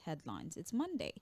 headlines. It's Monday.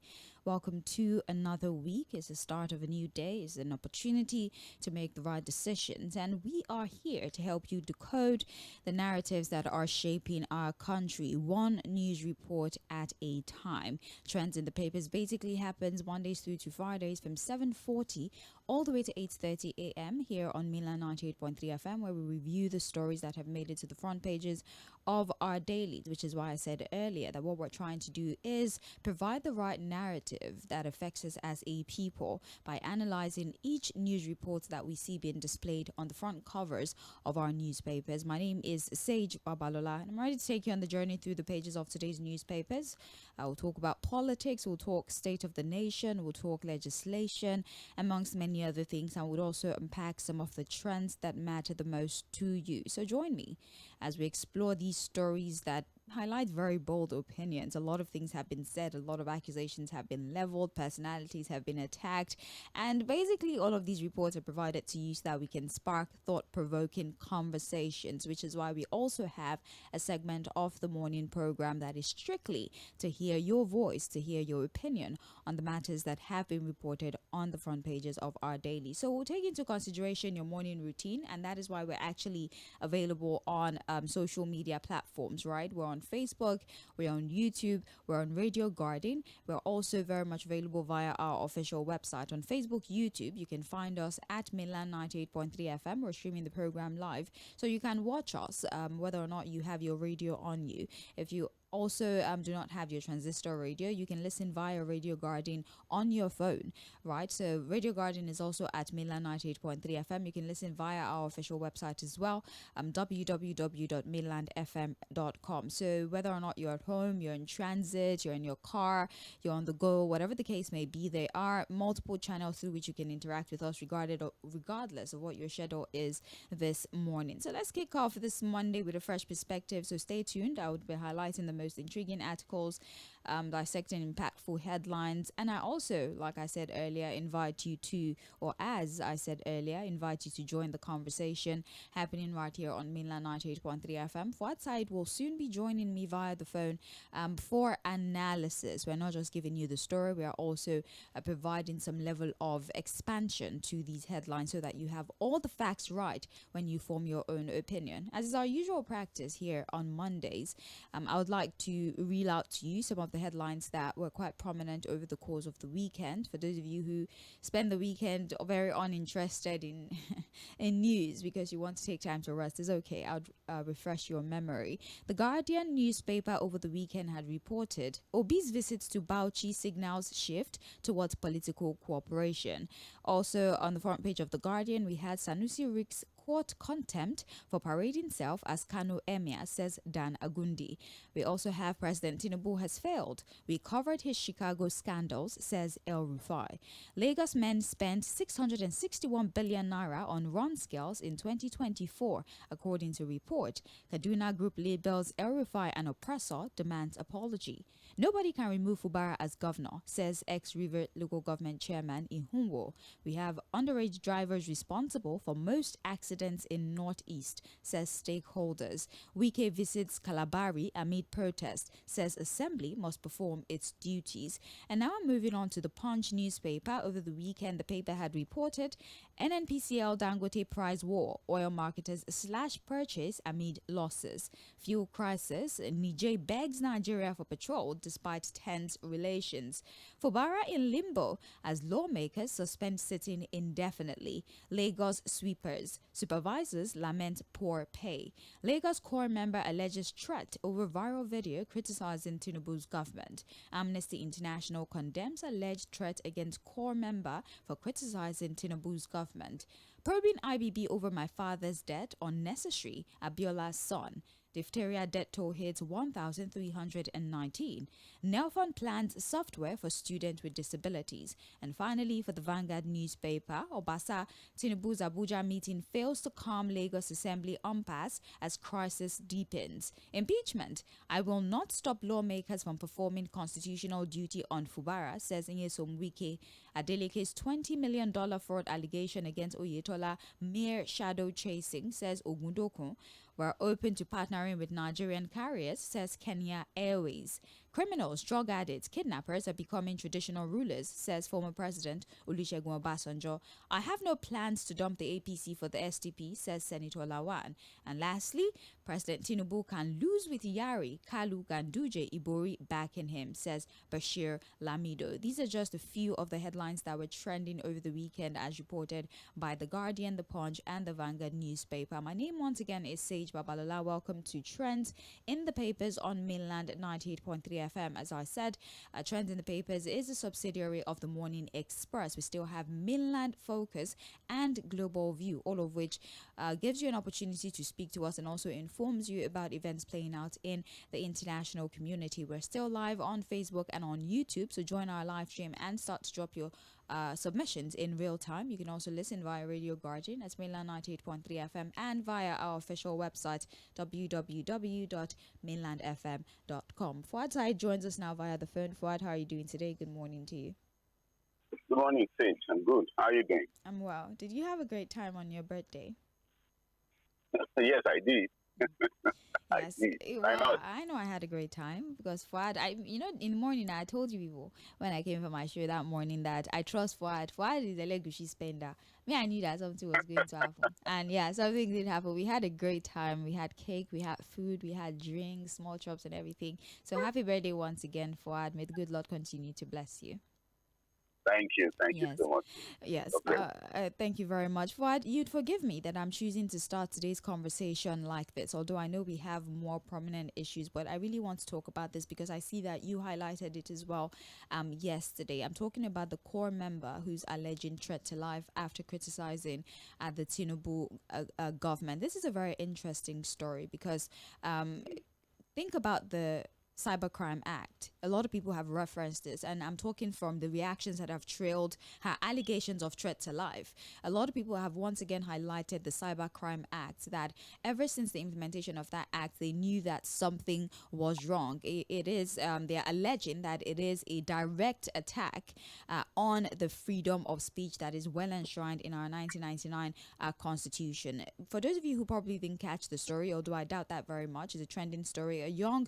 Welcome to another week. It's the start of a new day. It's an opportunity to make the right decisions. And we are here to help you decode the narratives that are shaping our country, one news report at a time. Trends in the papers basically happens Mondays through to Fridays from 7:40 all the way to 8:30 a.m. here on Milan 98.3 FM, where we review the stories that have made it to the front pages of our dailies, which is why I said earlier that what we're trying to do is provide the right narrative that affects us as a people by analyzing each news report that we see being displayed on the front covers of our newspapers. My name is Sage Babalola, and I'm ready to take you on the journey through the pages of today's newspapers. We'll talk about politics, we'll talk state of the nation, we'll talk legislation, amongst many other things, and we'll also unpack some of the trends that matter the most to you. So join me as we explore these stories that highlight very bold opinions. A lot of things have been said, a lot of accusations have been leveled, personalities have been attacked, and basically all of these reports are provided to you so that we can spark thought-provoking conversations, which is why we also have a segment of the morning program that is strictly to hear your voice, to hear your opinion on the matters that have been reported on the front pages of our daily. So we'll take into consideration your morning routine, and that is why we're actually available on social media platforms, right? We're on Facebook, we're on YouTube, we're on Radio Garden. We're also very much available via our official website. On Facebook, YouTube, you can find us at Milan 98.3 FM. We're streaming the program live, so you can watch us whether or not you have your radio on you. If you also do not have your transistor radio, you can listen via Radio Garden on your phone, right? So Radio Garden is also at Milan 98.3 FM. You can listen via our official website as well, www.milandfm.com. So whether or not you're at home, you're in transit, you're in your car, you're on the go, whatever the case may be, there are multiple channels through which you can interact with us regardless of what your schedule is this morning. So let's kick off this Monday with a fresh perspective. So stay tuned. I would be highlighting the most intriguing articles, dissecting impactful headlines, and I also, like I said earlier, invite you to join the conversation happening right here on Milan 98.3 FM. Fᴜဃᴜ will soon be joining me via the phone for analysis. We're not just giving you the story, we are also providing some level of expansion to these headlines so that you have all the facts right when you form your own opinion. As is our usual practice here on Mondays, I would like to reel out to you some of the headlines that were quite prominent over the course of the weekend. For those of you who spend the weekend very uninterested in in news because you want to take time to rest, is okay. I'll refresh your memory. The Guardian newspaper over the weekend had reported Obi's visits to Bauchi signals shift towards political cooperation. Also on the front page of the Guardian, we had Sanusi risks court contempt for parading self as Kano Emir, says Dan Agundi. We also have President Tinubu has failed. We covered his Chicago scandals, says El Rufai. Lagos men spent 661 billion naira on run scales in 2024, according to report. Kaduna Group labels El Rufai an oppressor, demands apology. Nobody can remove Fubara as governor, says ex-River local government chairman Ihunwo. We have underage drivers responsible for most accidents in Northeast, says stakeholders. Wike visits Kalabari amid protest, says assembly must perform its duties. And now I'm moving on to the Punch newspaper. Over the weekend, the paper had reported NNPCL Dangote price war, oil marketers slash purchase amid losses. Fuel crisis, Niger begs Nigeria for petrol despite tense relations. Fubara in limbo as lawmakers suspend sitting indefinitely. Lagos sweepers, supervisors lament poor pay. Lagos core member alleges threat over viral video criticizing Tinubu's government. Amnesty International condemns alleged threat against core member for criticizing Tinubu's government. Probing IBB over my father's death unnecessary, Abiola's son. Diphtheria death toll hits 1,319. Nelfon plans software for students with disabilities. And finally, for the Vanguard newspaper, Obasa, Tinubu's Abuja meeting fails to calm Lagos Assembly impasse as crisis deepens. Impeachment. I will not stop lawmakers from performing constitutional duty on Fubara, says Nyesom Wike. Adeleke's $20 million fraud allegation against Oyetola, mere shadow chasing, says Ogundokun. We're open to partnering with Nigerian carriers, says Kenya Airways. Criminals, drug addicts, kidnappers are becoming traditional rulers, says former President Olusegun Obasanjo. I have no plans to dump the APC for the SDP, says Senator Lawan. And lastly, President Tinubu can lose with Yari, Kalu, Ganduje, Ibori backing him, says Bashir Lamido. These are just a few of the headlines that were trending over the weekend as reported by The Guardian, The Punch, and The Vanguard newspaper. My name once again is Sage Babalola. Welcome to Trends in the Papers on Mainland 98.3 FM. As I said, Trends in the Papers is a subsidiary of the Morning Express. We still have Mainland Focus and Global View, all of which gives you an opportunity to speak to us and also informs you about events playing out in the international community. We're still live on Facebook and on YouTube, so join our live stream and start to drop your submissions in real time. You can also listen via Radio Guardian at Mainland 98.3 FM and via our official website www.mainlandfm.com. Fuad Said joins us now via the phone. Fuad, how are you doing today? Good morning to you. Good morning, Sage. I'm good. How are you doing? I'm well. Did you have a great time on your birthday? Yes, I did. Yes, I know I had a great time because Fuad, in the morning I told you people when I came for my show that morning that I trust Fuad. Fuad is a legacy spender. Me, I knew that something was going to happen. And yeah, something did happen. We had a great time. We had cake, we had food, we had drinks, small chops and everything. So happy birthday once again, Fuad. May the good Lord continue to bless you. Thank you. Thank you so much. Yes. Thank you very much. Fuad, you'd forgive me that I'm choosing to start today's conversation like this, although I know we have more prominent issues, but I really want to talk about this because I see that you highlighted it as well yesterday. I'm talking about the core member who's alleging threat to life after criticizing the Tinubu government. This is a very interesting story because think about the Cybercrime Act. A lot of people have referenced this, and I'm talking from the reactions that have trailed her allegations of threat to life. A lot of people have once again highlighted the Cybercrime Act, that ever since the implementation of that act, they knew that something was wrong. It is, they're alleging that it is a direct attack on the freedom of speech that is well enshrined in our 1999 Constitution. For those of you who probably didn't catch the story, although I doubt that very much, it's a trending story. A young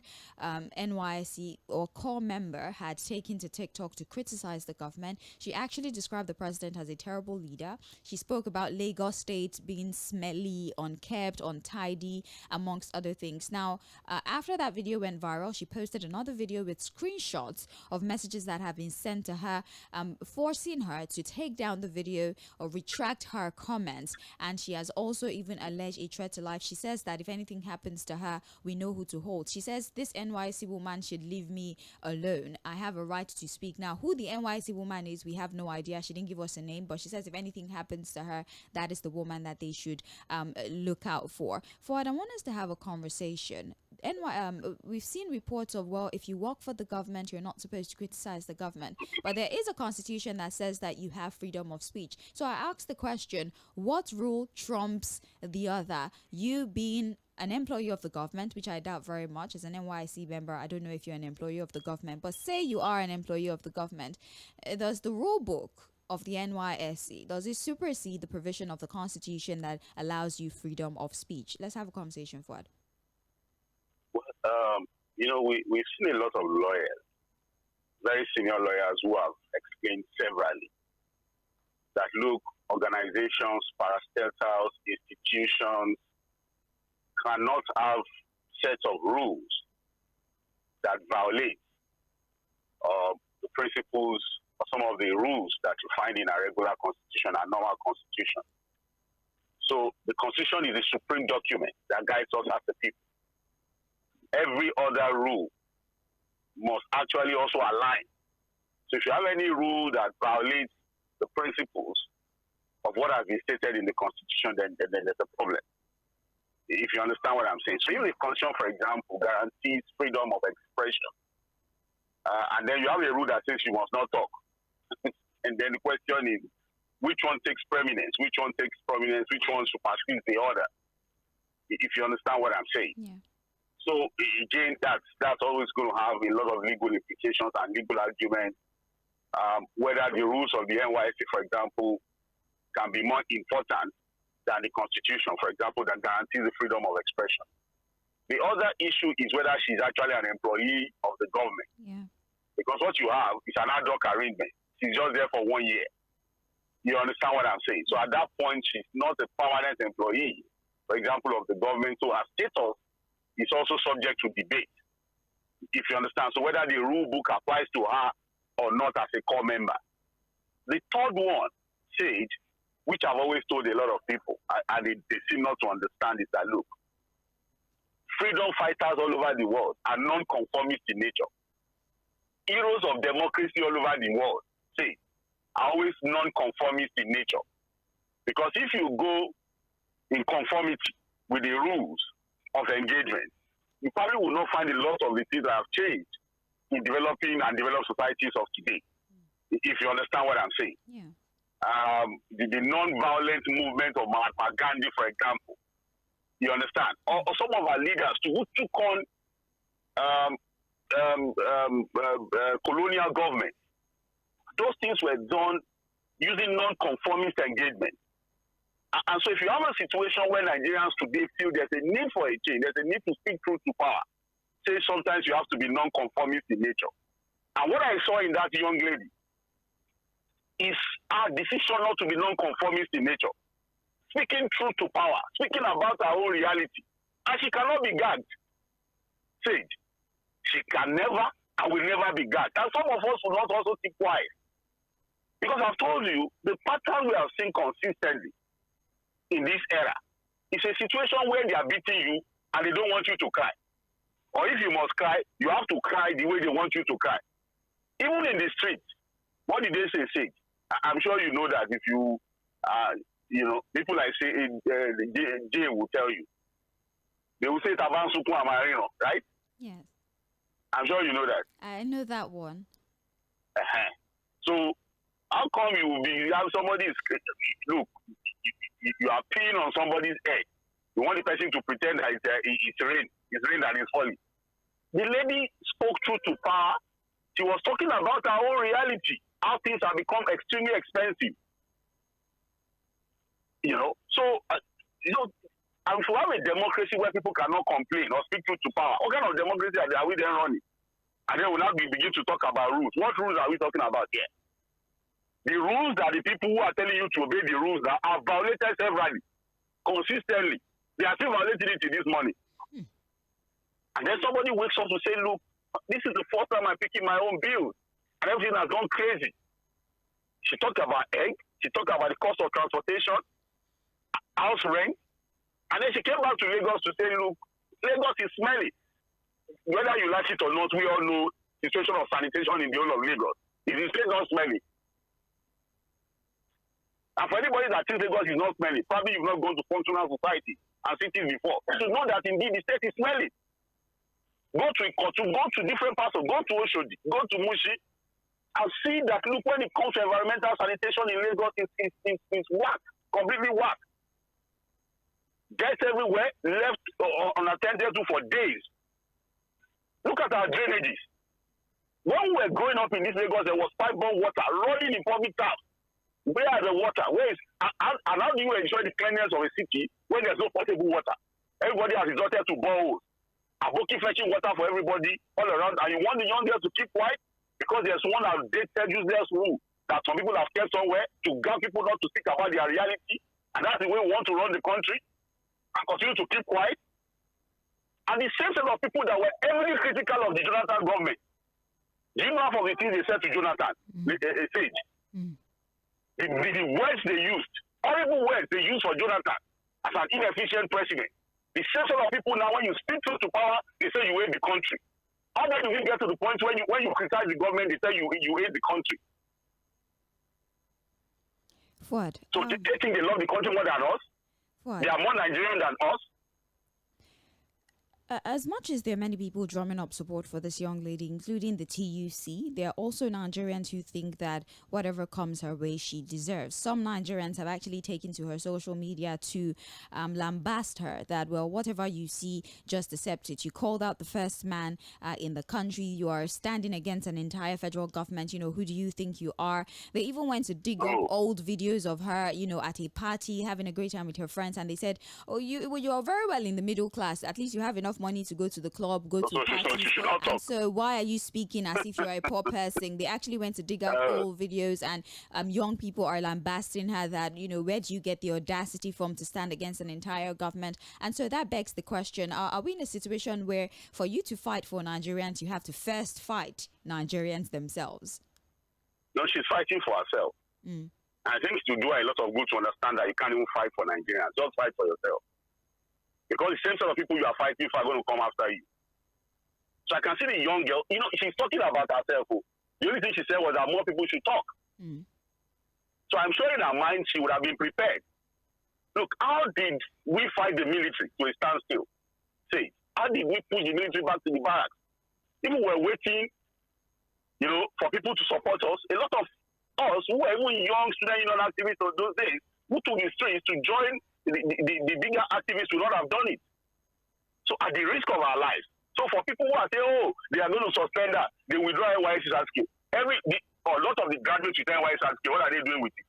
NYSC or core member had taken to TikTok to criticize the government. She actually described the president as a terrible leader. She spoke about Lagos State being smelly, unkempt, untidy, amongst other things. Now, after that video went viral, she posted another video with screenshots of messages that have been sent to her, forcing her to take down the video or retract her comments. And she has also even alleged a threat to life. She says that if anything happens to her, we know who to hold. She says this NYC woman should leave me alone. I have a right to speak. Now, who the NYC woman is, we have no idea. She didn't give us a name, but she says if anything happens to her, that is the woman that they should look out for. Fuad, I want us to have a conversation. We've seen reports of, well, if you work for the government, you're not supposed to criticize the government. But there is a constitution that says that you have freedom of speech. So I asked the question, what rule trumps the other? You being an employee of the government, which I doubt very much. As an NYC member, I don't know if you're an employee of the government, but say you are an employee of the government, does the rule book of the NYSC, does it supersede the provision of the Constitution that allows you freedom of speech? Let's have a conversation, Fuad. We've seen a lot of lawyers, very senior lawyers, who have explained severally that, look, organizations, parastatals, institutions cannot have sets of rules that violate the principles or some of the rules that you find in a regular constitution and normal constitution. So the constitution is the supreme document that guides us as the people. Every other rule must actually also align. So if you have any rule that violates the principles of what has been stated in the constitution, then there's a problem. If you understand what I'm saying. So if the Constitution, for example, guarantees freedom of expression, and then you have a rule that says you must not talk, and then the question is, which one takes preeminence? Which one takes prominence? Which one supersedes the other? If you understand what I'm saying. Yeah. So again, that's always going to have a lot of legal implications and legal arguments, whether the rules of the NYSC, for example, can be more important than the Constitution, for example, that guarantees the freedom of expression. The other issue is whether she's actually an employee of the government. Yeah. Because what you have is an ad hoc arrangement. She's just there for 1 year. You understand what I'm saying? So at that point, she's not a permanent employee, for example, of the government. So her status is also subject to debate, if you understand. So whether the rule book applies to her or not as a core member. The third one said, which I've always told a lot of people, and they seem not to understand, is that, look, freedom fighters all over the world are non-conformist in nature. Heroes of democracy all over the world, say, are always non-conformist in nature. Because if you go in conformity with the rules of engagement, you probably will not find a lot of the things that have changed in developing and developed societies of today, if you understand what I'm saying. Yeah. The non-violent movement of Mahatma Gandhi, for example, you understand? Or some of our leaders who took on colonial government. Those things were done using non-conformist engagement. And so if you have a situation where Nigerians today feel there's a need for a change, there's a need to speak truth to power, say sometimes you have to be non-conformist in nature. And what I saw in that young lady is our decision not to be non-conformist in nature. Speaking truth to power, speaking about our own reality. And she cannot be gagged. Said, she can never and will never be gagged. And some of us will not also keep quiet. Because I've told you, the pattern we have seen consistently in this era is a situation where they are beating you and they don't want you to cry. Or if you must cry, you have to cry the way they want you to cry. Even in the street, what did they say? I'm sure you know that if you, people like say, Jay will tell you. They will say, right? Yes. I'm sure you know that. I know that one. So, how come you have somebody, look, you are peeing on somebody's head. You want the person to pretend that it's rain that is falling. The lady spoke truth to power. She was talking about her own reality, how things have become extremely expensive. And if we have a democracy where people cannot complain or speak truth to power, what kind of democracy are we then running? And then we'll now begin to talk about rules. What rules are we talking about here? The rules that the people who are telling you to obey the rules that are violated severally, consistently. They are still violating it this morning. And then somebody wakes up to say, look, this is the first time I'm picking my own bills. And everything has gone crazy. She talked about egg. She talked about the cost of transportation, house rent. And then she came back to Lagos to say, look, Lagos is smelly. Whether you like it or not, we all know the situation of sanitation in the whole of Lagos. It is still not smelly. And for anybody that thinks Lagos is not smelly, probably you've not gone to functional society and cities before. To know that indeed the state is smelly. Go to Ikotu, go to different parts of, go to Oshodi, go to Mushi, and see that, look, when it comes to environmental sanitation in Lagos, it's whack, completely whack. Guys everywhere, left unattended to for days. Look at our drainages. When we were growing up in this Lagos, there was pipe-borne water rolling in public taps. Where are the water? And how do you enjoy the cleanliness of a city when there's no potable water? Everybody has resorted to boreholes. Aboki fetching water for everybody all around. And you want the young girls to keep quiet because there's one outdated, useless rule that some people have kept somewhere to guide people not to speak about their reality. And that's the way we want to run the country and continue to keep quiet. And the same set of people that were heavily critical of the Jonathan government. Do you know half of the things they said to Jonathan? Sage. The words they used, horrible words they used for Jonathan as an inefficient president. The same sort of people now, when you speak truth to power, they say you hate the country. How do you get to the point when you criticize the government, they say you hate the country? Fuad. So they think they love the country more than us? Fuad. They are more Nigerian than us? As much as there are many people drumming up support for this young lady, including the TUC, there are also Nigerians who think that whatever comes her way, she deserves. Some Nigerians have actually taken to her social media to lambast her that, well, whatever you see, just accept it. You called out the first man in the country. You are standing against an entire federal government. Who do you think you are? They even went to dig up old videos of her, at a party, having a great time with her friends. And they said, oh, you are very well in the middle class. At least you have enough enough money to go to the club, go to So parties. she should not talk. And so why are you speaking as if you're a poor person? They actually went to dig up old videos, and young people are lambasting her that, you know, where do you get the audacity from to stand against an entire government? And so that begs the question, are we in a situation where for you to fight for Nigerians, you have to first fight Nigerians themselves? No, she's fighting for herself. Mm. I think to do her a lot of good to understand that you can't even fight for Nigerians. Just fight for yourself. Because the same sort of people you are fighting for are going to come after you. So I can see the young girl, you know, she's talking about herself. The only thing she said was that more people should talk. Mm. So I'm sure in her mind she would have been prepared. Look, how did we fight the military to a standstill? Say, how did we push the military back to the barracks? People were waiting, you know, for people to support us. A lot of us who were even young student union activists of those days who took the streets to join the bigger activists would not have done it. So at the risk of our lives. So for people who are saying, oh, they are going to suspend that, they withdraw NYSC certificate. A lot of the graduates with NYSC certificate, what are they doing with it?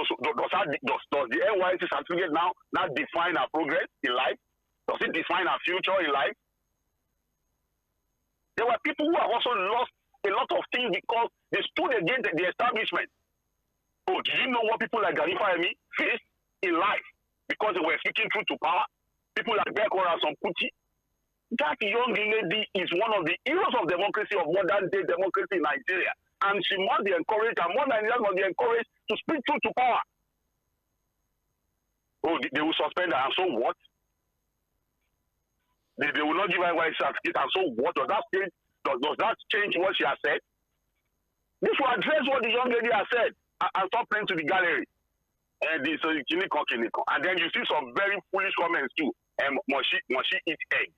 So does the NYSC certificate now define our progress in life? Does it define our future in life? There were people who have also lost a lot of things because they stood against the establishment. Oh, do you know what people like Ghanifa Emi faced in life because they were speaking truth to power? People like ᴑᴜᴜ. That young lady is one of the heroes of democracy, of modern day democracy in Nigeria. And she must be encouraged, and more Nigerians must be encouraged to speak truth to power. Oh, they will suspend her, and so what? They will not give her a certificate, and so what? Does that change what she has said? This will address what the young lady has said, and stop playing to the gallery. And then you see some very foolish comments too. Must she eat egg?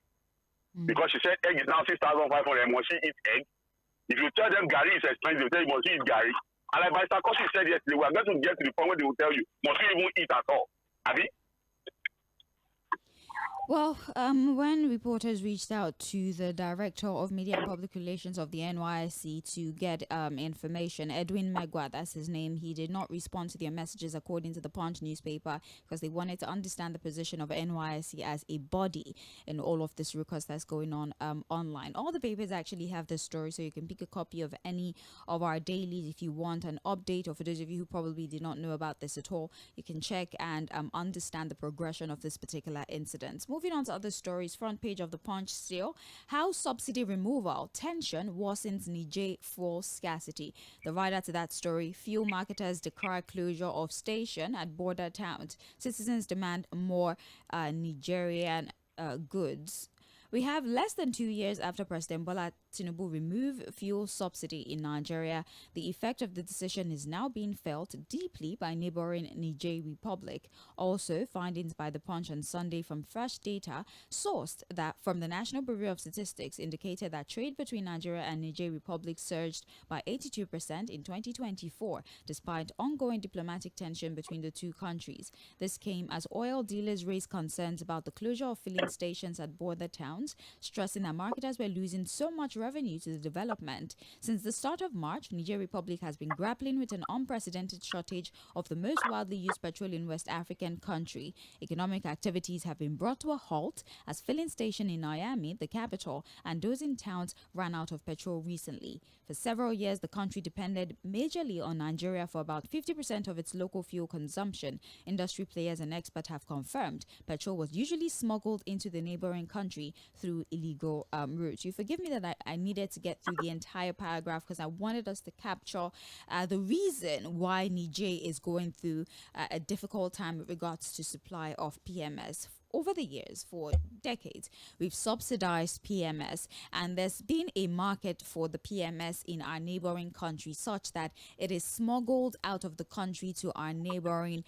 Because she said egg is now 6,500. Must she eat egg? If you tell them Gary is expensive, they tell you must you eat Gary. And like Mr. Koshi said yesterday, we are going to get to the point where they will tell you, must you even eat at all? Abi? Well, when reporters reached out to the Director of Media and Public Relations of the NYSC to get information, Edwin Megwa, that's his name, he did not respond to their messages according to the Punch newspaper because they wanted to understand the position of NYSC as a body in all of this ruckus that's going on online. All the papers actually have this story, so you can pick a copy of any of our dailies if you want an update, or for those of you who probably did not know about this at all, you can check and understand the progression of this particular incident. Moving on to other stories, front page of the Punch still. How subsidy removal tension worsens Niger fuel scarcity. The writer to that story, fuel marketers declare closure of station at border towns. Citizens demand more Nigerian goods. We have less than 2 years after President Bola Tinubu removed fuel subsidy in Nigeria. The effect of the decision is now being felt deeply by neighboring Niger Republic. Also, findings by the Punch on Sunday from fresh data sourced that from the National Bureau of Statistics indicated that trade between Nigeria and Niger Republic surged by 82% in 2024, despite ongoing diplomatic tension between the two countries. This came as oil dealers raised concerns about the closure of filling stations at border towns, stressing that marketers were losing so much revenue to the development. Since the start of March, Niger Republic has been grappling with an unprecedented shortage of the most widely used petrol in West African country. Economic activities have been brought to a halt as filling station in Niamey, the capital, and those in towns ran out of petrol recently. For several years, the country depended majorly on Nigeria for about 50% of its local fuel consumption. Industry players and experts have confirmed petrol was usually smuggled into the neighboring country through illegal routes. You forgive me that I needed to get through the entire paragraph because I wanted us to capture the reason why Niger is going through a difficult time with regards to supply of PMS. Over the years, for decades, we've subsidized PMS, and there's been a market for the PMS in our neighboring countries such that it is smuggled out of the country to our neighboring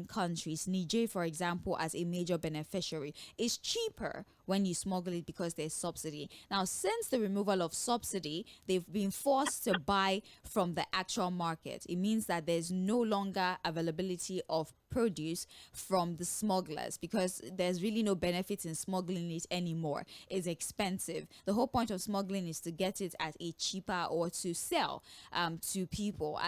countries. Niger, for example, as a major beneficiary, is cheaper when you smuggle it because there's subsidy. Now, since the removal of subsidy, they've been forced to buy from the actual market. It means that there's no longer availability of produce from the smugglers because there's really no benefit in smuggling it anymore. It's expensive. The whole point of smuggling is to get it at a cheaper, or to sell to people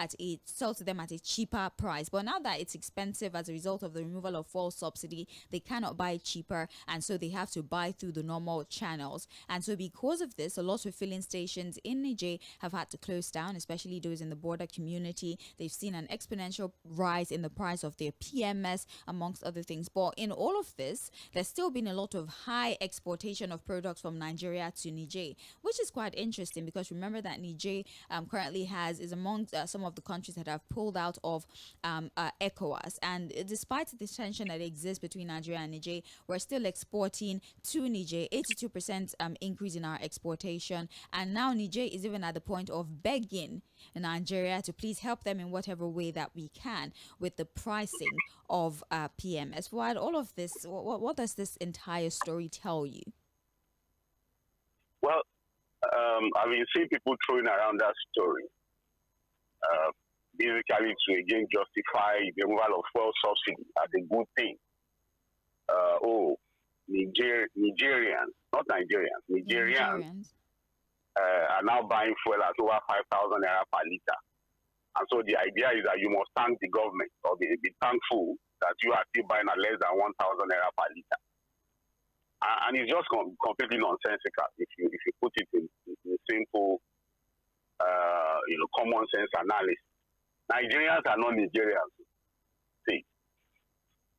sell to them at a cheaper price. But now that it's expensive as a result of the removal of fuel subsidy, they cannot buy it cheaper, and so they have to buy through the normal channels. And so because of this, a lot of filling stations in Niger have had to close down, especially those in the border community. They've seen an exponential rise in the price of their PMS, amongst other things. But in all of this, there's still been a lot of high exportation of products from Nigeria to Niger, which is quite interesting because remember that Niger currently is among some of the countries that have pulled out of ECOWAS. And despite the tension that exists between Nigeria and Niger, we're still exporting to Niger, 82% increase in our exportation. And now Niger is even at the point of begging Nigeria to please help them in whatever way that we can with the pricing of PMS. While all of this, what does this entire story tell you? Well, I've been seeing people throwing around that story, basically to again justify the removal of fuel subsidy as a good thing. Nigerians, not Nigerians, Nigerians are now buying fuel at over 5,000 naira per liter. And so the idea is that you must thank the government or be thankful that you are still buying at less than 1,000 naira per liter. And it's just completely nonsensical if you put it in simple, common sense analysis. Nigerians are not Nigerians. See.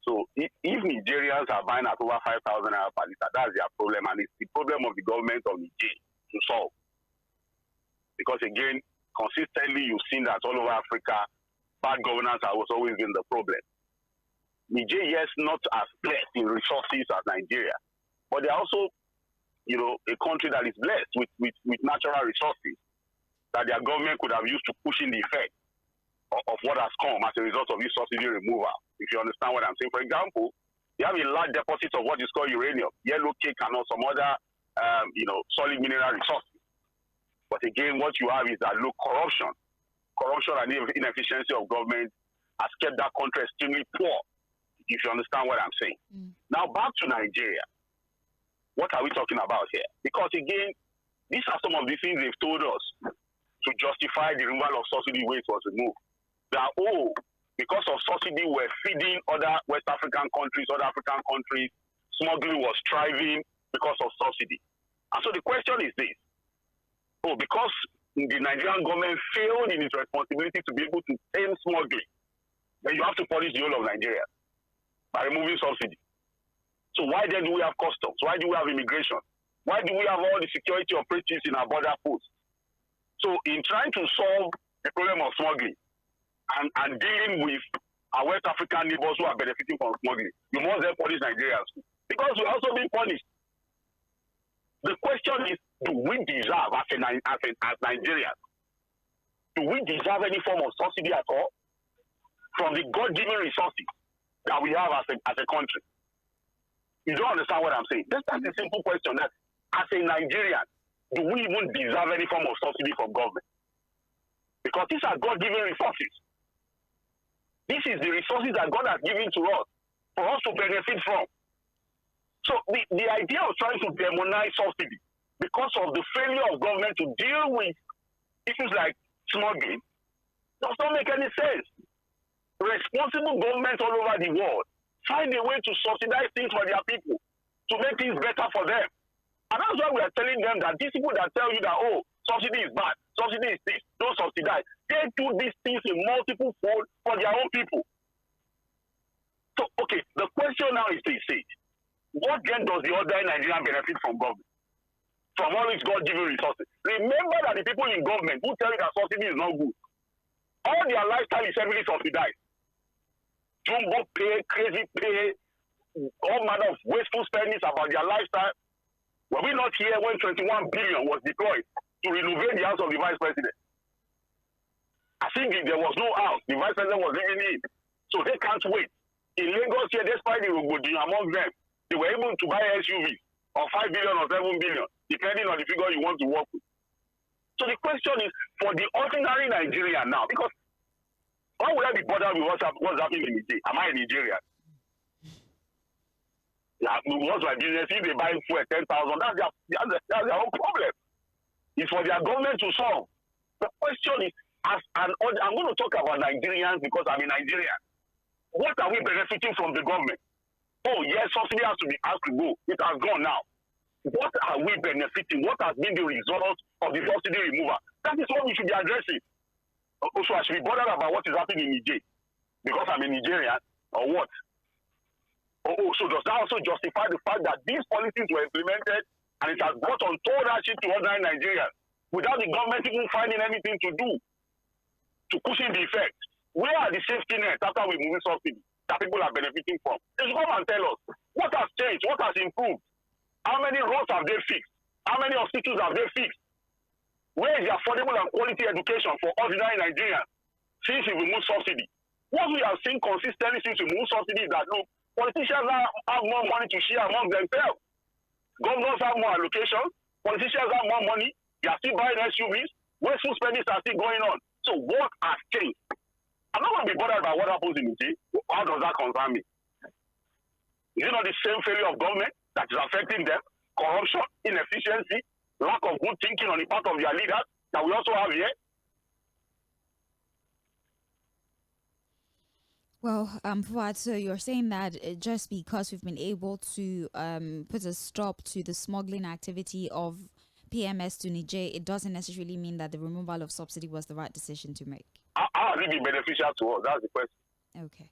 So if Nigerians are buying at over 5,000 naira per liter, that's their problem, and it's the problem of the government of Niger to solve. Because again, consistently you've seen that all over Africa, bad governance has always been the problem. Niger, yes, not as blessed in resources as Nigeria, but they're also, a country that is blessed with natural resources that their government could have used to push in the effect of what has come as a result of this subsidy removal, if you understand what I'm saying. For example, you have a large deposit of what is called uranium, yellow cake, and some other, solid mineral resources. But again, what you have is that corruption and inefficiency of government has kept that country extremely poor, if you understand what I'm saying. Now, back to Nigeria. What are we talking about here? Because again, these are some of the things they've told us to justify the removal of subsidy where it was removed. That, because of subsidy, we're feeding other West African countries, smuggling was thriving because of subsidy. And so the question is this. Because the Nigerian government failed in its responsibility to be able to tame smuggling, then you have to punish the whole of Nigeria by removing subsidy. So why then do we have customs? Why do we have immigration? Why do we have all the security operatives in our border posts? So in trying to solve the problem of smuggling and dealing with our West African neighbors who are benefiting from smuggling, you must then punish Nigerians. Because we're also being punished. The question is, do we deserve as Nigerians? Do we deserve any form of subsidy at all from the God-given resources that we have as a country? You don't understand what I'm saying. That's a simple question. That as a Nigerian, do we even deserve any form of subsidy from government? Because these are God-given resources. This is the resources that God has given to us for us to benefit from. So the idea of trying to demonize subsidy because of the failure of government to deal with issues like smuggling does not make any sense. Responsible governments all over the world find a way to subsidize things for their people, to make things better for them. And that's why we are telling them that these people that tell you that, subsidy is bad, subsidy is this, don't subsidize, they do these things in multiple folds for their own people. So, the question now is this, what then does the ordinary Nigerian benefit from government? From all its God-given resources? Remember that the people in government who tell you that subsidy is not good, all their lifestyle is heavily subsidized. Jumbo pay, crazy pay, all manner of wasteful spendings about their lifestyle. Were we not here when 21 billion was deployed to renovate the house of the vice president? I think there was no house. The vice president was living in. So they can't wait. In Lagos here, despite the Rogbodian among them, they were able to buy SUVs or 5 billion or 7 billion, depending on the figure you want to work with. So the question is for the ordinary Nigerian now, because why would I be bothered with what's happening in Nigeria? Am I a Nigerian? Yeah, what's my business? If they buy fuel 10,000, that's their own problem. It's for their government to solve. The question is, I'm going to talk about Nigerians because I'm a Nigerian. What are we benefiting from the government? Oh, yes, subsidy has to go. It has gone now. What are we benefiting? What has been the result of the subsidy removal? That is what we should be addressing. Also, I should be bothered about what is happening in Niger because I'm a Nigerian or what? So does that also justify the fact that these policies were implemented and it has brought untold hardship to ordinary Nigerians without the government even finding anything to do to cushion the effect? Where are the safety nets after we move subsidy that people are benefiting from? They should come and tell us what has changed, what has improved, how many roads have they fixed, how many hospitals have they fixed, where is the affordable and quality education for ordinary Nigerians since we remove subsidy? What we have seen consistently since we remove subsidy is that look, politicians now have more money to share among themselves. Governors have more allocation. Politicians have more money. They are still buying SUVs. Wasteful spending are still going on. So what has changed? I'm not going to be bothered by what happens in Nigeria. How does that concern me? Is it not the same failure of government that is affecting them? Corruption, inefficiency, lack of good thinking on the part of their leaders that we also have here? Well, Fuad, so you're saying that just because we've been able to put a stop to the smuggling activity of PMS to Niger, it doesn't necessarily mean that the removal of subsidy was the right decision to make. How has it been beneficial to us? That's the question. Okay.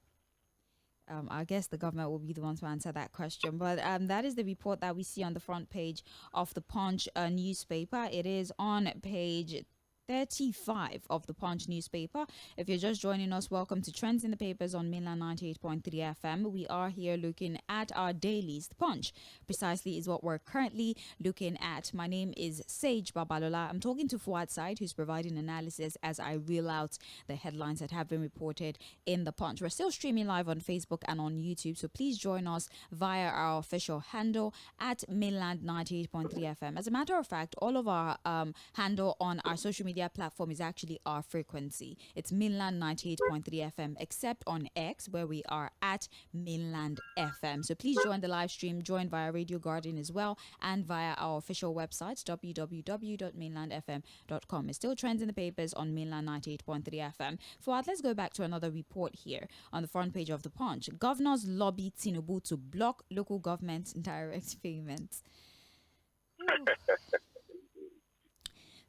I guess the government will be the one to answer that question. But that is the report that we see on the front page of the Punch newspaper. It is on page 35 of the Punch newspaper. If you're just joining us, welcome to Trends in the Papers on Mainland 98.3 FM. We are here looking at our dailies. The Punch precisely is what we're currently looking at. My name is Sage Babalola. I'm talking to Fuad Side, who's providing analysis as I reel out the headlines that have been reported in the Punch. We're still streaming live on Facebook and on YouTube, so please join us via our official handle at Mainland 98.3 FM. As a matter of fact, all of our handle on our social media platform is actually our frequency. It's Mainland 98.3 FM, except on X, where we are at Mainland FM. So please join the live stream, join via Radio Garden as well, and via our official website, www.mainlandfm.com. It's still Trends in the Papers on Mainland 98.3 FM. Fuad, let's go back to another report here on the front page of the Punch. Governors lobby Tinubu to block local government direct payments.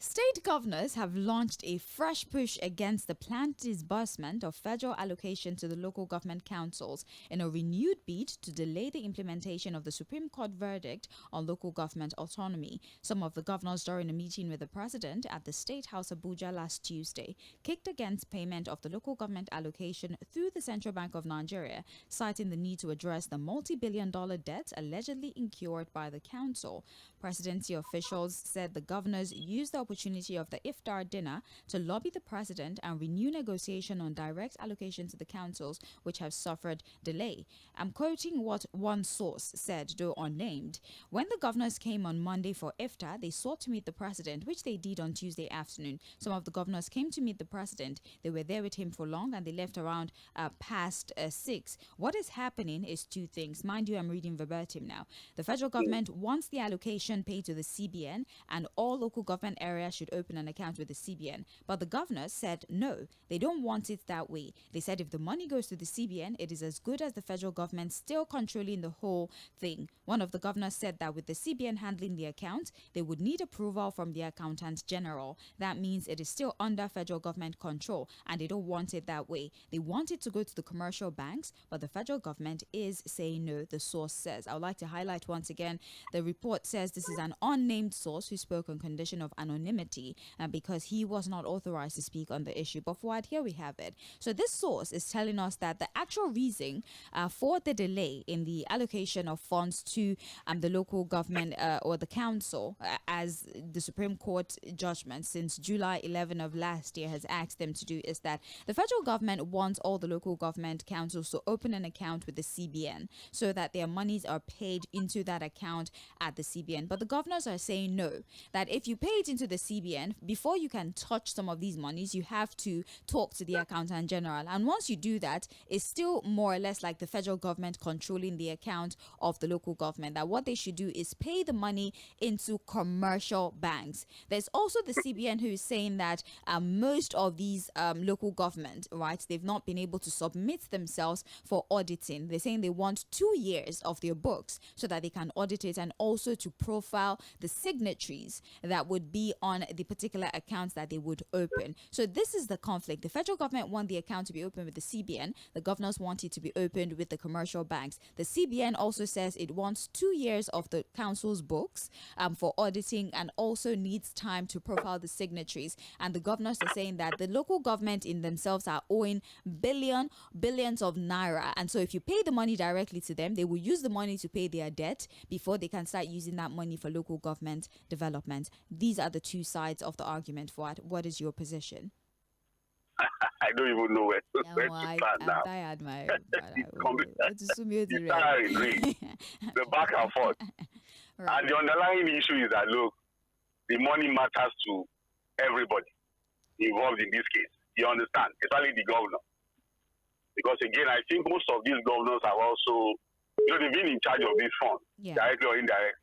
State governors have launched a fresh push against the planned disbursement of federal allocation to the local government councils in a renewed bid to delay the implementation of the Supreme Court verdict on local government autonomy. Some of the governors, during a meeting with the president at the State House Abuja last Tuesday, kicked against payment of the local government allocation through the Central Bank of Nigeria, citing the need to address the multi-billion-dollar debt allegedly incurred by the council. Presidency officials said the governors used the opportunity of the iftar dinner to lobby the president and renew negotiation on direct allocation to the councils, which have suffered delay. I'm quoting what one source said, though unnamed. When the governors came on Monday for iftar, they sought to meet the president, which they did on Tuesday afternoon. Some of the governors came to meet the president. They were there with him for long and they left around past 6. What is happening is two things. Mind you, I'm reading verbatim now. The federal government wants the allocation paid to the CBN, and all local government areas should open an account with the CBN. But the governors said no, they don't want it that way. They said if the money goes to the CBN, it is as good as the federal government still controlling the whole thing. One of the governors said that with the CBN handling the account, they would need approval from the accountant general. That means it is still under federal government control, and they don't want it that way. They want it to go to the commercial banks, but the federal government is saying no, the source says. I would like to highlight once again, the report says the this is an unnamed source who spoke on condition of anonymity because he was not authorized to speak on the issue. But Fuad, here we have it. So this source is telling us that the actual reason for the delay in the allocation of funds to the local government or the council, as the Supreme Court judgment since July 11 of last year has asked them to do, is that the federal government wants all the local government councils to open an account with the CBN so that their monies are paid into that account at the CBN. But the governors are saying no, that if you pay it into the CBN, before you can touch some of these monies, you have to talk to the accountant general. And once you do that, it's still more or less like the federal government controlling the account of the local government, that what they should do is pay the money into commercial banks. There's also the CBN who is saying that most of these local government, right, they've not been able to submit themselves for auditing. They're saying they want 2 years of their books so that they can audit it, and also to profile the signatories that would be on the particular accounts that they would open. So this is the conflict. The federal government want the account to be open with the CBN. The governors want it to be opened with the commercial banks. The CBN also says it wants 2 years of the council's books for auditing, and also needs time to profile the signatories. And the governors are saying that the local government in themselves are owing billions of naira. And so if you pay the money directly to them, they will use the money to pay their debt before they can start using that money for local government development. These are the two sides of the argument. For what is your position? I don't even know where to stand now. I'm tired, my brother. I agree. The back and forth. Right. And the underlying issue is that, look, the money matters to everybody involved in this case. You understand? Especially the governor. Because again, I think most of these governors have also, they've been in charge of this fund, directly or indirectly.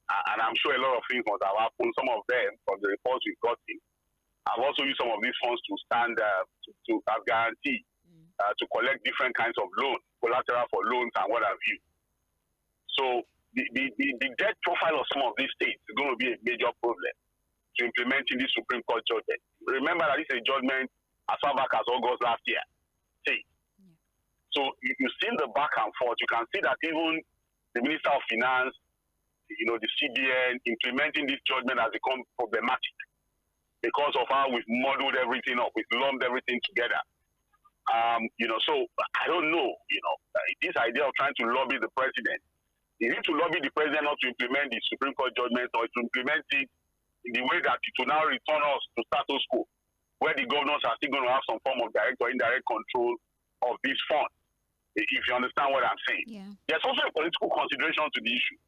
And I'm sure a lot of things must have happened. Some of them, from the reports we've gotten, have also used some of these funds to stand to have guarantee, to collect different kinds of loans, collateral for loans and what have you. So the debt profile of some of these states is going to be a major problem to implementing this Supreme Court judgment. Remember that this is a judgment as far back as August last year. So you've seen the back and forth. You can see that even the Minister of Finance, the CBN, implementing this judgment has become problematic because of how we've muddled everything up, we've lumped everything together. So I don't know, this idea of trying to lobby the president. You need to lobby the president not to implement the Supreme Court judgment, or to implement it in the way that it will now return us to status quo, where the governors are still going to have some form of direct or indirect control of this fund, if you understand what I'm saying. Yeah. There's also a political consideration to the issue.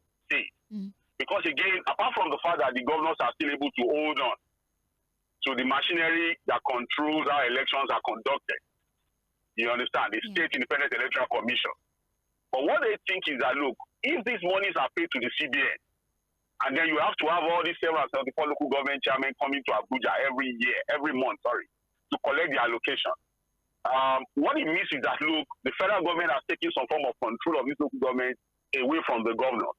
Because again, apart from the fact that the governors are still able to hold on to the machinery that controls how elections are conducted, you understand, the State Independent Electoral Commission. But what they think is that, look, if these monies are paid to the CBN, and then you have to have all these 774 local government chairmen coming to Abuja every month, to collect the allocation. What it means is that, look, the federal government has taken some form of control of this local government away from the governor.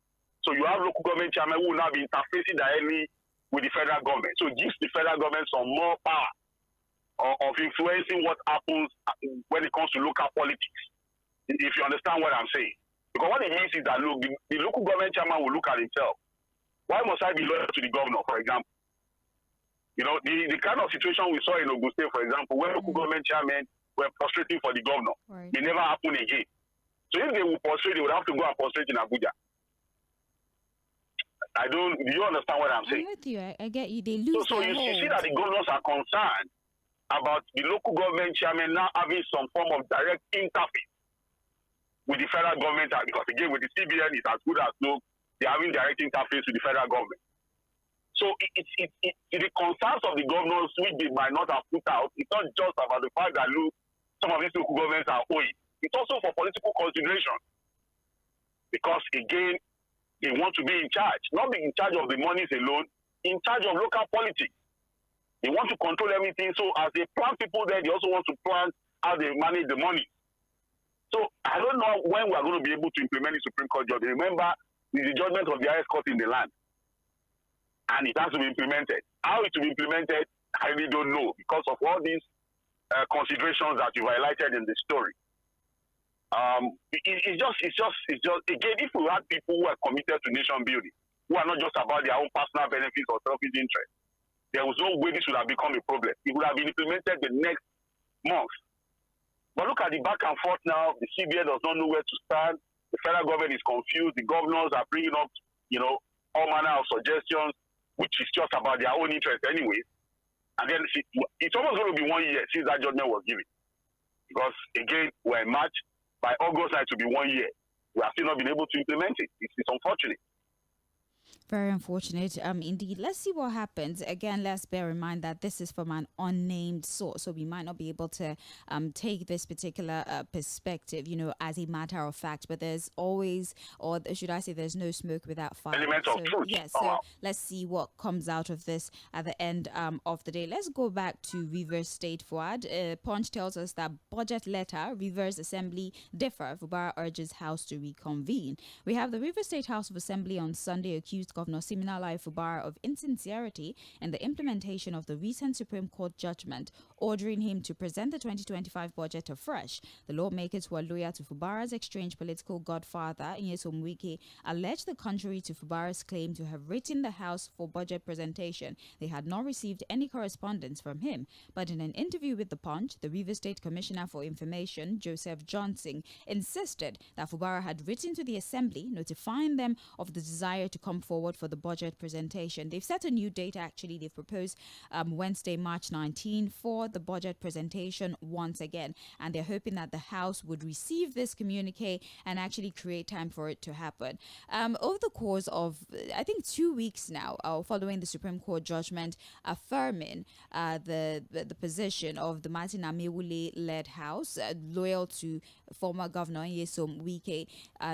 So you have local government chairmen who will now be interfacing directly with the federal government. So it gives the federal government some more power of influencing what happens when it comes to local politics, if you understand what I'm saying. Because what it means is that, look, the local government chairman will look at himself. Why must I be loyal to the governor, for example? The kind of situation we saw in Ogun State, for example, where local government chairmen were prostrating for the governor. Right. They never happen again. So if they would prostrate, they would have to go and prostrate in Abuja. Do you understand what I'm saying? I'm with you. I get you. They lose So you see that the governors are concerned about the local government chairman now having some form of direct interface with the federal government, because again, with the CBN, it's as good as no, they're having direct interface with the federal government. So it's the concerns of the governors which they might not have put out. It's not just about the fact that, look, some of these local governments are owing. It's also for political consideration. Because again, they want to be in charge, not be in charge of the monies alone, in charge of local politics. They want to control everything. So as they plan people there, they also want to plan how they manage the money. So I don't know when we are going to be able to implement the Supreme Court judgment. Remember, it's the judgment of the highest court in the land. And it has to be implemented. How it will be implemented, I really don't know, because of all these considerations that you've highlighted in the story. It's just again, if we had people who are committed to nation building, who are not just about their own personal benefits or selfish interest. There was no way this would have become a problem. It would have been implemented the next month. But look at the back and forth now. The CBN does not know where to stand. The federal government is confused. The governors are bringing up, all manner of suggestions, which is just about their own interest anyway. And then it's almost going to be 1 year since that judgment was given. Because, again, we're in March. By August, it will be 1 year. We have still not been able to implement it. It's unfortunate. Very unfortunate. Indeed. Let's see what happens. Again, let's bear in mind that this is from an unnamed source, so we might not be able to take this particular perspective, as a matter of fact. But there's always, or should I say, there's no smoke without fire. Element of truth. Yes. So let's see what comes out of this at the end of the day. Let's go back to Rivers State. Fuad. Punch tells us that budget letter, Rivers Assembly differ. Fubara urges House to reconvene. We have the Rivers State House of Assembly on Sunday accused Governor Siminalayi Fubara of insincerity in the implementation of the recent Supreme Court judgment ordering him to present the 2025 budget afresh. The lawmakers who are loyal to Fubara's estranged political godfather, Nᴇᴜsᴜ, alleged the contrary to Fubara's claim to have written the House for budget presentation. They had not received any correspondence from him. But in an interview with The Punch, the Rivers State Commissioner for Information, Joseph Johnson, insisted that Fubara had written to the Assembly notifying them of the desire to come forward for the budget presentation. They've set a new date, actually. They've proposed Wednesday, March 19 for the budget presentation once again. And they're hoping that the House would receive this communique and actually create time for it to happen. Over the course of, I think, 2 weeks now, following the Supreme Court judgment affirming the position of the Martin Amaewhule-led House, loyal to former Governor Nyesom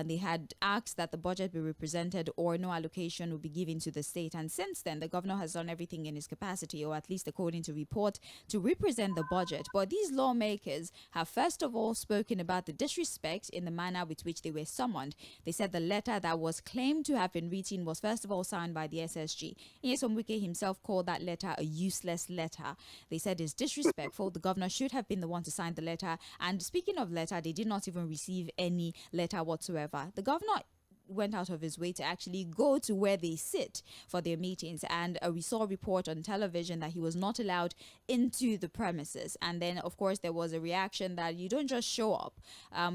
they had asked that the budget be represented or no allocation will be given to the state. And since then, the governor has done everything in his capacity, or at least according to report, to represent the budget. But these lawmakers have first of all spoken about the disrespect in the manner with which they were summoned. They said the letter that was claimed to have been written was first of all signed by the SSG. Nyesom himself called that letter a useless letter. They said it's disrespectful. The governor should have been the one to sign the letter. And speaking of letter, they did not even receive any letter whatsoever. The governor went out of his way to actually go to where they sit for their meetings, and we saw a report on television that he was not allowed into the premises. And then of course there was a reaction that you don't just show up,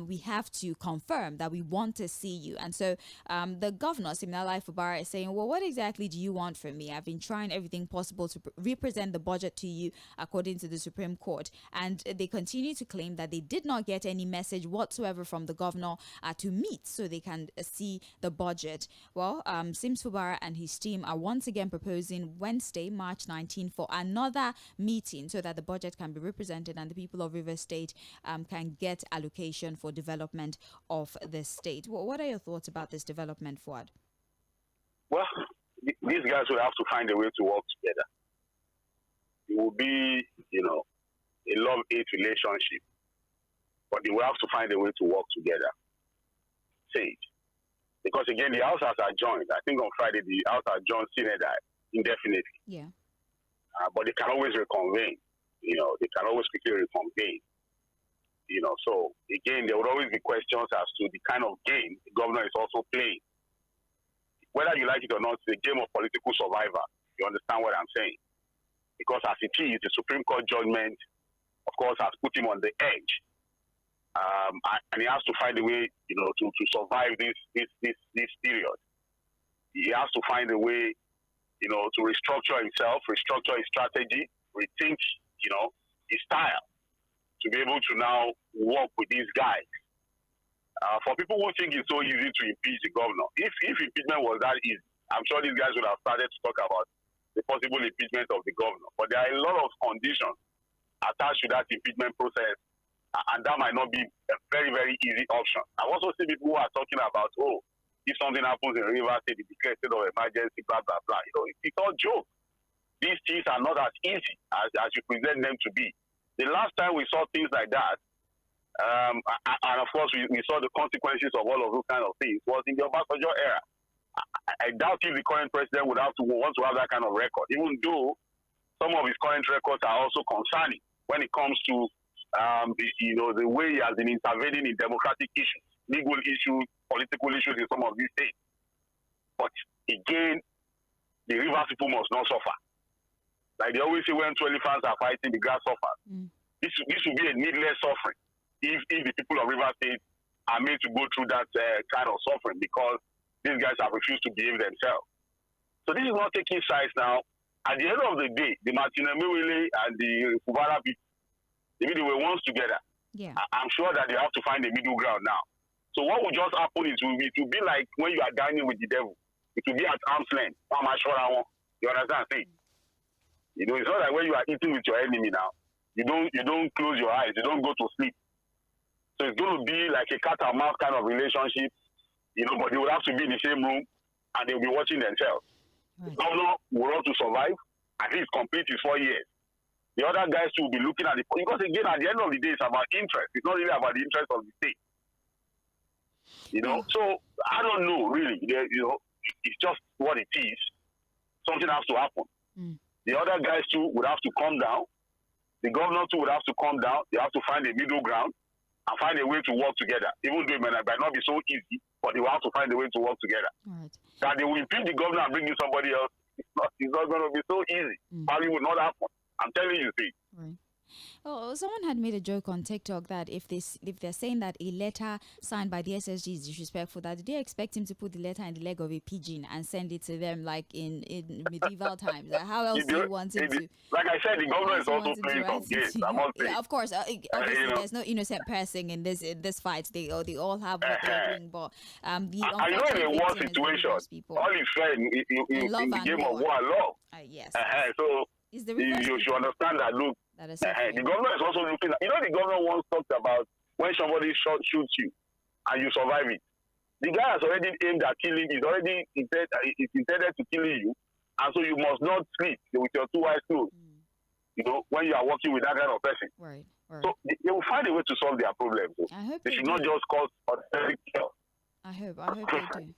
we have to confirm that we want to see you. And so the governor Siminalayi Fubara is saying, well, what exactly do you want from me? I've been trying everything possible to represent the budget to you according to the Supreme Court. And they continue to claim that they did not get any message whatsoever from the governor to meet so they can see the budget. Well, Sims Fubara and his team are once again proposing Wednesday, March 19 for another meeting so that the budget can be represented and the people of Rivers State can get allocation for development of the state. Well, what are your thoughts about this development, Fuad? Well, these guys will have to find a way to work together. It will be, a love-hate relationship, but they will have to find a way to work together. Because again, the House has adjourned. I think on Friday the House adjourned indefinitely. Yeah. But they can always reconvene. They can always quickly reconvene. So again, there would always be questions as to the kind of game the governor is also playing. Whether you like it or not, it's a game of political survivor. You understand what I'm saying? Because as it is, the Supreme Court judgment, of course, has put him on the edge. And he has to find a way, to survive this period. He has to find a way, to restructure himself, restructure his strategy, rethink, his style, to be able to now work with these guys. For people who think it's so easy to impeach the governor, if impeachment was that easy, I'm sure these guys would have started to talk about the possible impeachment of the governor. But there are a lot of conditions attached to that impeachment process. And that might not be a very, very easy option. I've also seen people who are talking about, if something happens in Rivers State, they declare state of emergency, blah, blah, blah. It's all joke. These things are not as easy as you present them to be. The last time we saw things like that, and of course we saw the consequences of all of those kind of things, was in the Obasanjo era. I doubt if the current president would want to have that kind of record, even though some of his current records are also concerning when it comes to the way he has been intervening in democratic issues, legal issues, political issues in some of these states. But again, the river people must not suffer. Like they always say, when 12 elephants are fighting, the grass suffers. This will be a needless suffering if the people of River State are made to go through that kind of suffering because these guys have refused to behave themselves. So this is not taking sides now. At the end of the day, the Tᴏᴜ and the Fᴜභārā people, they were once together. Yeah. I'm sure that they have to find a middle ground now. So what will just happen is it will be like when you are dining with the devil. It will be at arm's length. You understand? See? You know, it's not like when you are eating with your enemy now. You don't close your eyes. You don't go to sleep. So it's going to be like a cat and mouse kind of relationship. You know, but they will have to be in the same room and they'll be watching themselves. Right. The governor will want to survive, at least complete his 4 years. The other guys will be looking at it. Because again, at the end of the day, it's about interest. It's not really about the interest of the state. You know, so I don't know really. You know, it's just what it is. Something has to happen. The other guys too would have to come down. The governor too would have to come down. They have to find a middle ground and find a way to work together. Even though it might not be so easy, but they will have to find a way to work together. Right. That they will impeach the governor and bring in somebody else, it's not going to be so easy. Probably will not happen. I'm telling you, see. Right. Oh, someone had made a joke on TikTok that if they're saying that a letter signed by the SSG is disrespectful, that they expect him to put the letter in the leg of a pigeon and send it to them like in medieval times. Like, how else do you want him to? Like I said, the government is also playing some games. Yeah, of course. Obviously, there's no innocent person in this fight. They all have what they're doing. But I know in a war situation, all is fair in the game of war and love. Yes. So you should understand that. Look. The government is also looking at, the governor once talked about when somebody shoots you and you survive it. The guy has already aimed at killing, he's already intended to kill you, and so you must not sleep with your two eyes closed, you know, when you are working with that kind of person. Right. So they will find a way to solve their problems. I hope they should not just cause unnecessary chaos. I hope they do.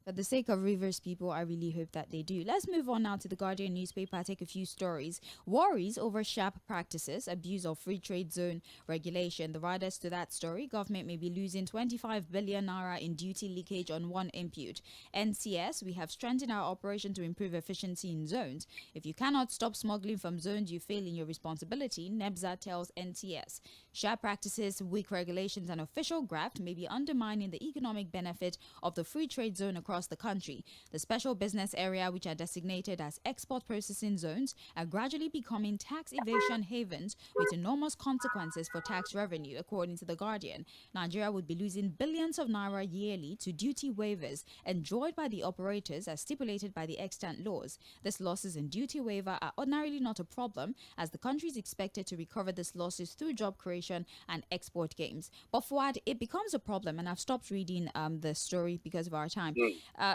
For the sake of Rivers people, I really hope that they do. Let's move on now to the Guardian newspaper. I take a few stories. Worries over sharp practices, abuse of free trade zone regulation. The riders to that story: government may be losing 25 billion naira in duty leakage on one input. NCS: we have strengthened our operation to improve efficiency in zones. If you cannot stop smuggling from zones, you fail in your responsibility, NEBSA tells NCS. Sharp practices, weak regulations and official graft may be undermining the economic benefit of the free trade zone across the country. The special business area, which are designated as export processing zones, are gradually becoming tax evasion havens with enormous consequences for tax revenue, according to The Guardian. Nigeria would be losing billions of naira yearly to duty waivers enjoyed by the operators as stipulated by the extant laws. These losses in duty waiver are ordinarily not a problem, as the country is expected to recover these losses through job creation and export gains. But Fuad, it becomes a problem, and I've stopped reading the story because of our time.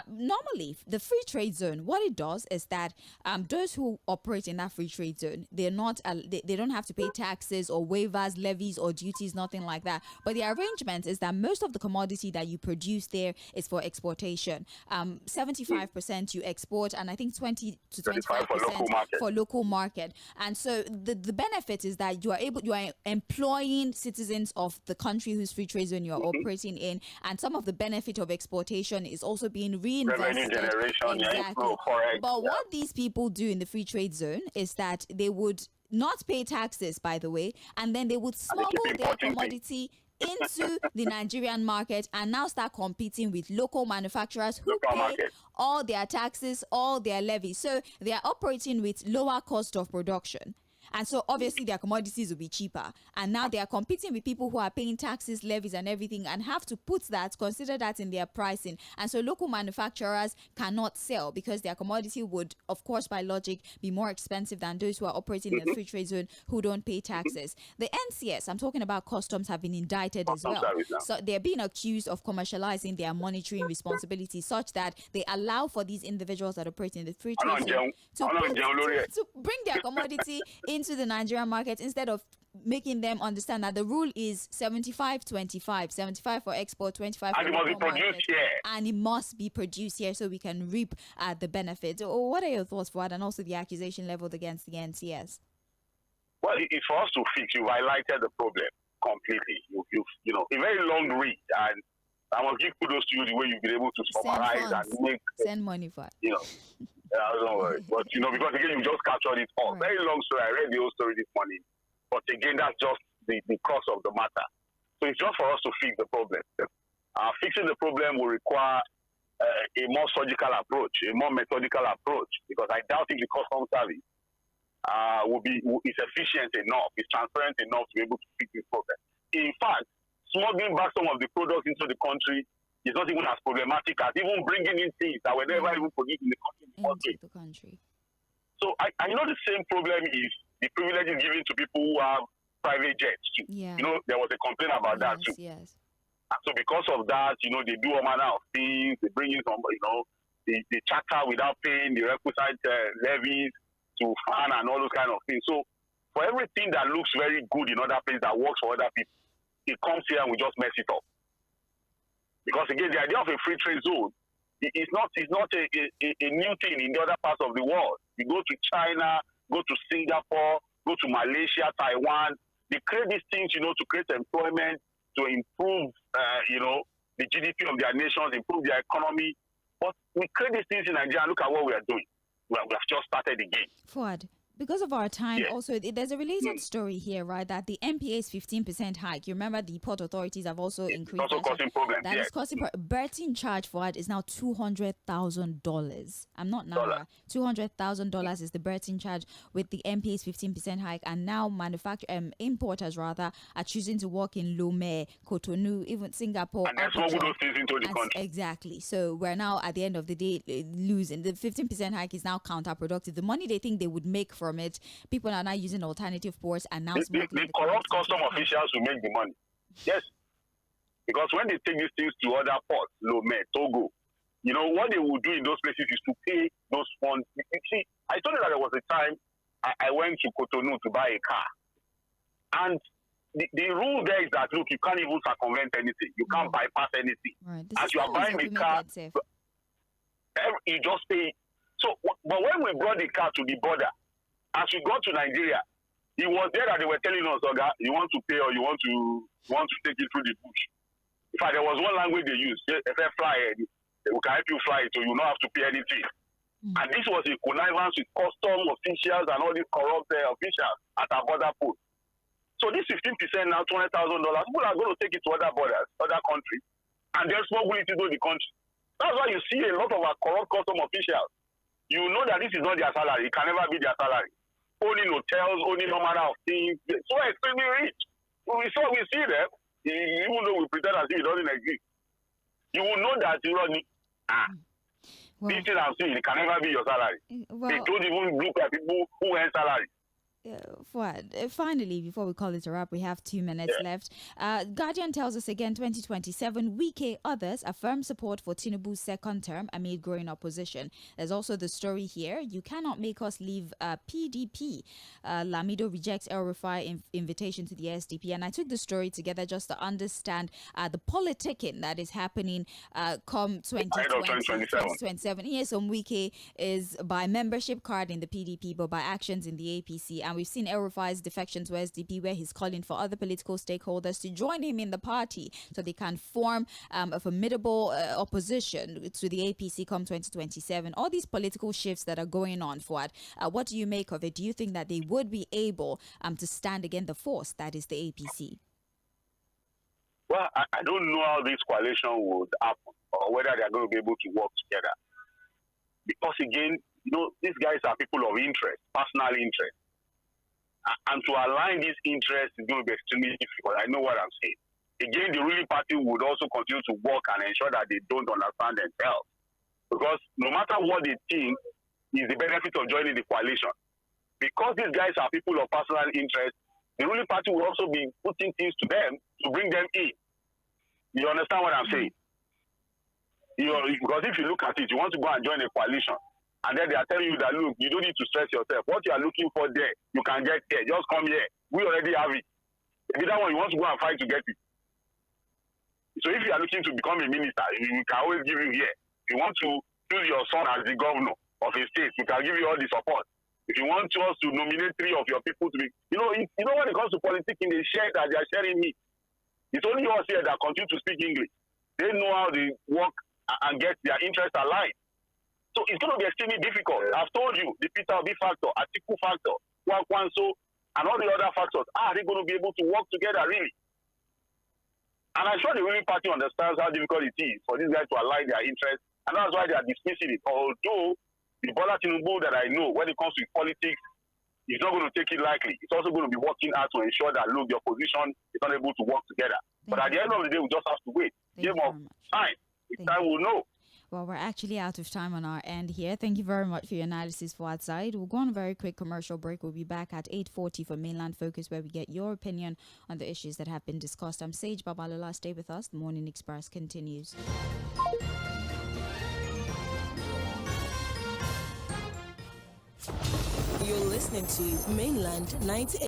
Normally, the free trade zone, what it does is that those who operate in that free trade zone, they're not they don't have to pay taxes or waivers, levies or duties, nothing like that. But the arrangement is that most of the commodity that you produce there is for exportation. 75% you export, and I think 20 to 25% for local market. And so the benefit is that you are employing citizens of the country whose free trade zone you are operating in, and some of the benefit of exportation is also being reinvested. Exactly. But what these people do in the free trade zone is that they would not pay taxes, by the way, and then they would smuggle their commodity into the Nigerian market and now start competing with local manufacturers who pay all their taxes, all their levies. So they are operating with lower cost of production. And so obviously their commodities will be cheaper. And now they are competing with people who are paying taxes, levies and everything, and have to consider that in their pricing. And so local manufacturers cannot sell because their commodity would, of course, by logic, be more expensive than those who are operating in the free trade zone who don't pay taxes. The NCS, I'm talking about customs, have been indicted as well. So they're being accused of commercializing their monitoring responsibilities such that they allow for these individuals that operate in the free trade zone to bring their commodity into the Nigerian market instead of making them understand that the rule is 75-25, 75 for export, 25 for and it must be produced here. And it must be produced here so we can reap the benefits. What are your thoughts, Fuad, and also the accusation leveled against the NCS? Well, it's for us to fix. You've highlighted the problem completely. You know, a very long read, and I must give kudos to you the way you've been able to summarize and make send money for it. Don't worry. But because again you just captured it all. Right. Very long story. I read the whole story this morning. But again, that's just the crux of the matter. So it's just for us to fix the problem. Fixing the problem will require a more surgical approach, a more methodical approach, because I doubt if the customs service is efficient enough, is transparent enough to be able to fix this problem. In fact, smuggling back some of the products into the country is not even as problematic as even bringing in things that were never even produced in the country. So I know the same problem is the privileges given to people who have private jets too. Yeah. There was a complaint about that too. Yes. And so because of that, they do all manner of things. They bring in some, they charter without paying the requisite levies to fan and all those kind of things. So for everything that looks very good in other places that works for other people, it comes here and we just mess it up. Because again, the idea of a free trade zone is not a new thing in the other parts of the world. You go to China, go to Singapore, go to Malaysia, Taiwan. They create these things, to create employment, to improve, the GDP of their nations, improve their economy. But we create these things in Nigeria and look at what we are doing. We have just started again. Fouad, because of our time, also, there's a related story here, right? That the MPA's 15% hike, you remember the port authorities have also increased. Also causing problems. That is causing berthing charge for it is now $200,000. I'm not now. $200,000 is the berthing charge with the MPA's 15% hike, and now importers rather are choosing to work in Lomé, Cotonou, even Singapore. And that's what those things into the country. Exactly. So we're now at the end of the day losing. The 15% hike is now counterproductive. The money they think they would make from it, people are now using alternative ports and now the corrupt custom officials who make the money. Yes. Because when they take these things to other ports, Lomé, Togo, what they will do in those places is to pay those funds. You see, I told you that there was a time I went to Cotonou to buy a car. And the rule there is that, look, you can't even circumvent anything. You can't bypass anything. Right. As you are buying the car, you just pay. So, but when we brought the car to the border, as we got to Nigeria, it was there that they were telling us, okay, you want to pay or you want to take it through the bush. In fact, there was one language they used. If they fly, we can help you fly it, so you don't have to pay anything. And this was a connivance with custom officials and all these corrupt officials at our border post. So this 15% now, $200,000, people are going to take it to other borders, other countries, and then smuggle it into the country. That's why you see a lot of our corrupt custom officials. You know that this is not their salary. It can never be their salary. Owning hotels, owning no matter of things. So extremely rich. We see them, even though we pretend as if it doesn't exist. You will know that you don't need. This thing I'm saying, it can never be your salary. They don't even look at people who earn salary. Finally, before we call it a wrap, we have 2 minutes left. Guardian tells us again, 2027, Wike others affirm support for Tinubu's second term amid growing opposition. There's also the story here. You cannot make us leave PDP. Lamido rejects El Rufai invitation to the SDP. And I took the story together just to understand the politicking that is happening come 2027. Yes, Wike is by membership card in the PDP, but by actions in the APC. And we've seen El Rufai's defection to SDP, where he's calling for other political stakeholders to join him in the party so they can form a formidable opposition to the APC come 2027. All these political shifts that are going on, Fouad, what do you make of it? Do you think that they would be able to stand against the force that is the APC? Well, I don't know how this coalition would happen or whether they're going to be able to work together. Because again, these guys are people of interest, personal interest. And to align these interests is going to be extremely difficult. I know what I'm saying. Again, the ruling party would also continue to work and ensure that they don't understand themselves. Because no matter what they think is the benefit of joining the coalition. Because these guys are people of personal interest, the ruling party will also be putting things to them to bring them in. You understand what I'm saying? Because if you look at it, you want to go and join a coalition. And then they are telling you that, look, you don't need to stress yourself. What you are looking for there, you can get here. Just come here. We already have it. If that one, you want to go and fight to get it. So if you are looking to become a minister, we can always give you here. If you want to choose your son as the governor of a state, we can give you all the support. If you want us to nominate 3 of your people to be, when it comes to politics, they share that they are sharing me. It's only us here that continue to speak English. They know how they work and get their interests aligned. So it's going to be extremely difficult. I've told you, the Peter Obi factor, Atiku factor, Kwankwanso, and all the other factors. Are they going to be able to work together, really? And I'm sure the ruling party understands how difficult it is for these guys to align their interests, and that's why they are dismissing it. Although the Bola Tinubu that I know, when it comes to politics, is not going to take it lightly. It's also going to be working hard to ensure that, look, the opposition is not able to work together. But at the end of the day, we just have to wait. Game of time. With time, we'll know. Well, we're actually out of time on our end here. Thank you very much for your analysis for outside. We'll go on a very quick commercial break. We'll be back at 8:40 for Mainland Focus, where we get your opinion on the issues that have been discussed. I'm Sage Babalola. Stay with us. The Morning Express continues. You're listening to Mainland 98.